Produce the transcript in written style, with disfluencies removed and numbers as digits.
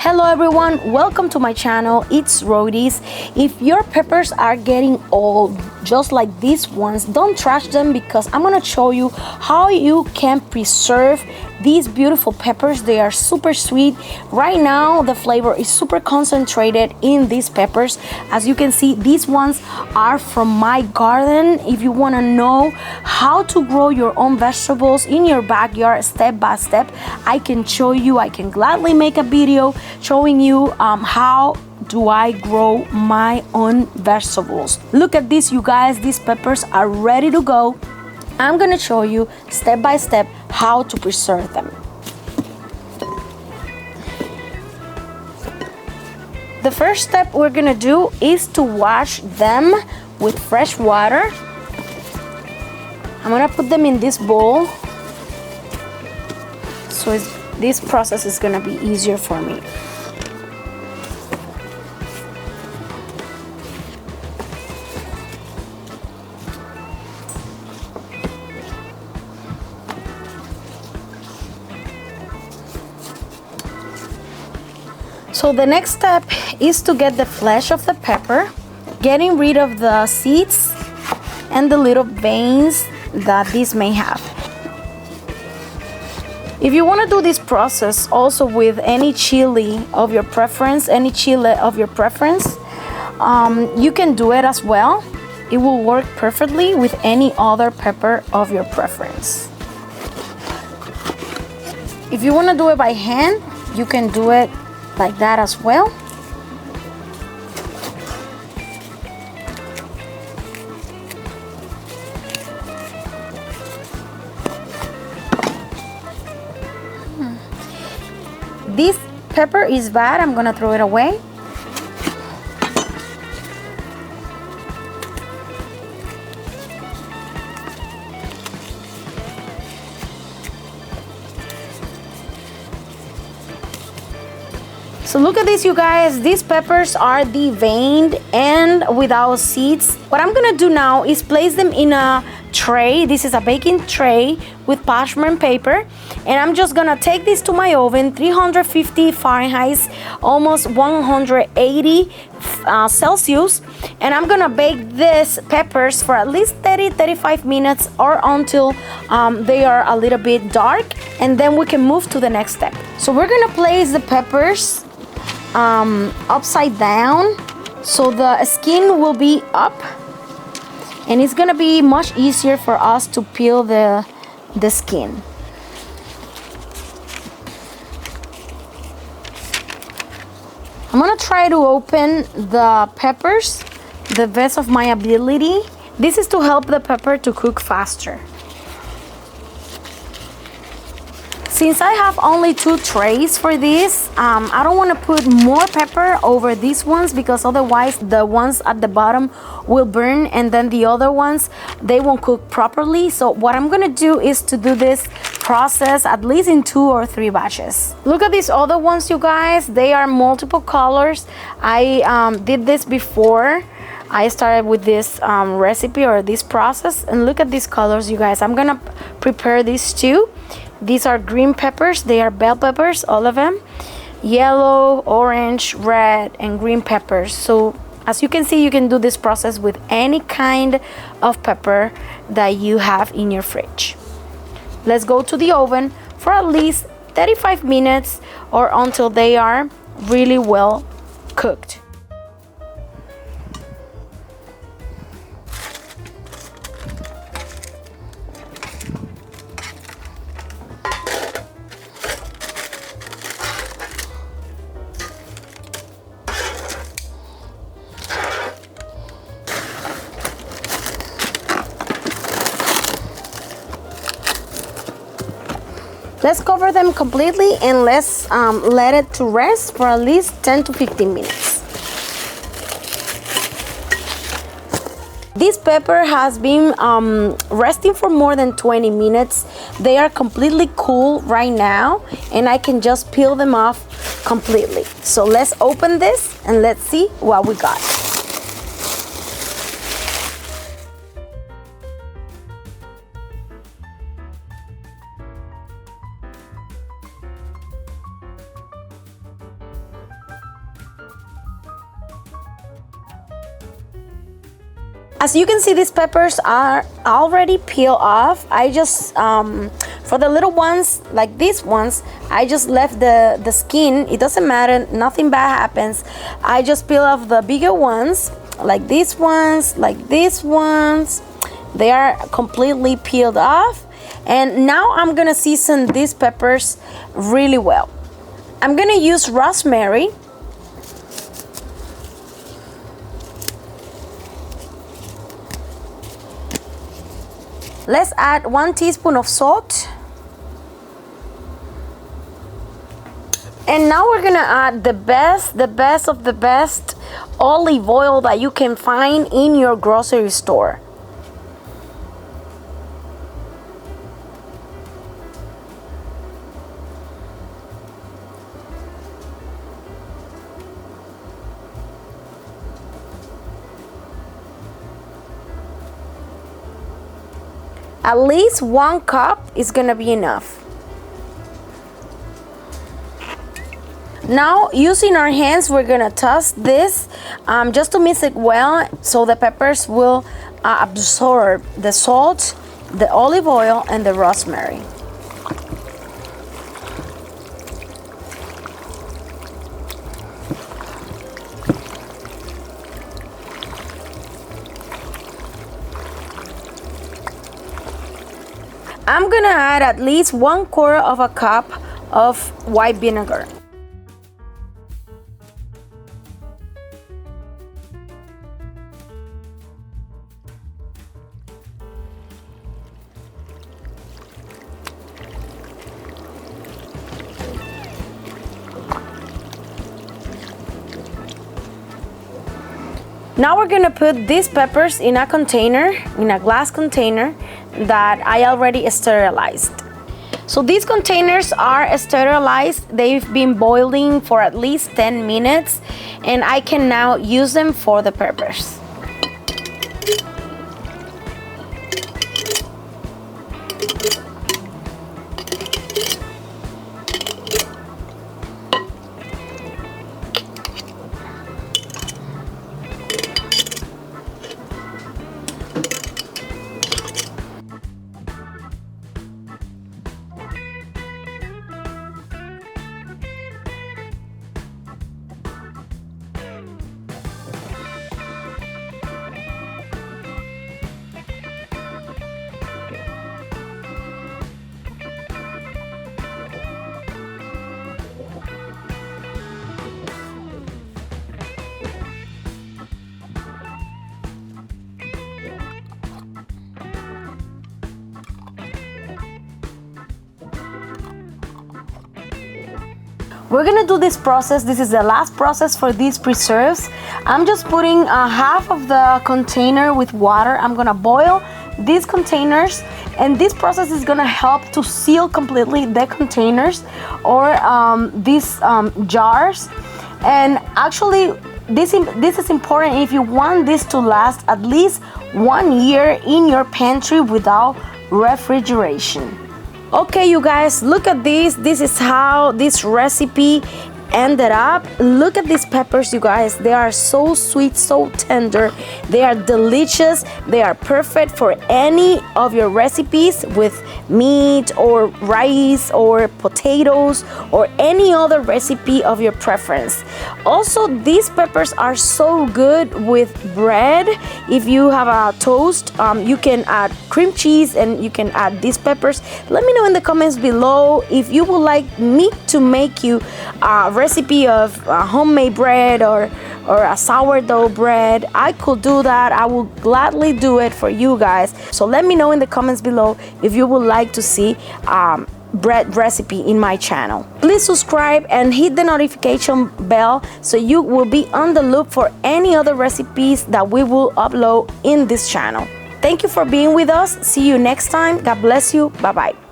Hello everyone, welcome to my channel. It's RHODE'S. If your peppers are getting old, just like these ones, don't trash them because I'm gonna show you how you can preserve these beautiful peppers. They are super sweet. Right now the flavor is super concentrated in these peppers. As you can see, these ones are from my garden. If you want to know how to grow your own vegetables in your backyard step by step, I can show you. I can gladly make a video showing you how do I grow my own vegetables. Look at this, you guys. These peppers are ready to go. I'm gonna show you step by step how to preserve them. The first step we're gonna do is to wash them with fresh water. I'm gonna put them in this bowl, so this process is gonna be easier for me. So the next step is to get the flesh of the pepper, getting rid of the seeds and the little veins that these may have. If you want to do this process also with any chili of your preference, you can do it as well. It will work perfectly with any other pepper of your preference. If you want to do it by hand, you can do it like that as well. This pepper is bad. I'm gonna throw it away. So look at this, you guys. These peppers are deveined and without seeds. What I'm gonna do now is place them in a tray. This is a baking tray with parchment paper, and I'm just gonna take this to my oven, 350 Fahrenheit, almost 180 Celsius, and I'm gonna bake these peppers for at least 30-35 minutes or until they are a little bit dark, and then we can move to the next step. So we're gonna place the peppers upside down so the skin will be up, and it's gonna be much easier for us to peel the skin. I'm gonna try to open the peppers the best of my ability. This is to help the pepper to cook faster. Since I have only 2 trays for this, I don't want to put more pepper over these ones because otherwise the ones at the bottom will burn, and then the other ones, they won't cook properly. So what I'm gonna do is to do this process at least in 2 or 3 batches. Look at these other ones, you guys. They are multiple colors. I did this before I started with this recipe or this process, and look at these colors, you guys. I'm gonna prepare these too. These are green peppers. They are bell peppers, all of them. Yellow, orange, red, and green peppers. So as you can see, you can do this process with any kind of pepper that you have in your fridge. Let's go to the oven for at least 35 minutes or until they are really well cooked. Let's cover them completely and let's let it to rest for at least 10 to 15 minutes. This pepper has been resting for more than 20 minutes. They are completely cool right now, and I can just peel them off completely. So let's open this and let's see what we got. As you can see, these peppers are already peeled off. I just, for the little ones, like these ones, I just left the skin. It doesn't matter, nothing bad happens. I just peel off the bigger ones, like these ones, like these ones. They are completely peeled off. And now I'm gonna season these peppers really well. I'm gonna use rosemary. Let's add 1 teaspoon of salt. And now we're gonna add the best of the best olive oil that you can find in your grocery store. At least 1 cup is gonna be enough. Now, using our hands, we're gonna toss this just to mix it well so the peppers will absorb the salt, the olive oil, and the rosemary. I'm gonna add at least 1/4 of a cup of white vinegar. Now we're gonna put these peppers in a container, in a glass container that I already sterilized. So these containers are sterilized. They've been boiling for at least 10 minutes and I can now use them for the peppers. We're gonna do this process. This is the last process for these preserves. I'm just putting half of the container with water. I'm gonna boil these containers, and this process is gonna help to seal completely the containers or these jars. And actually, this is important if you want this to last at least 1 year in your pantry without refrigeration. Okay, you guys, look at this. This is how this recipe ended up. Look at these peppers, you guys. They are so sweet, so tender. They are delicious. They are perfect for any of your recipes with meat or rice or potatoes or any other recipe of your preference. Also, these peppers are so good with bread. If you have a toast, you can add cream cheese and you can add these peppers. Let me know in the comments below if you would like me to make you a recipe of homemade bread or a sourdough bread. I could do that. I will gladly do it for you guys. So let me know in the comments below if you would like to see bread recipe in my channel. Please subscribe and hit the notification bell so you will be on the loop for any other recipes that we will upload in this channel. Thank you for being with us. See you next time. God bless you. Bye bye.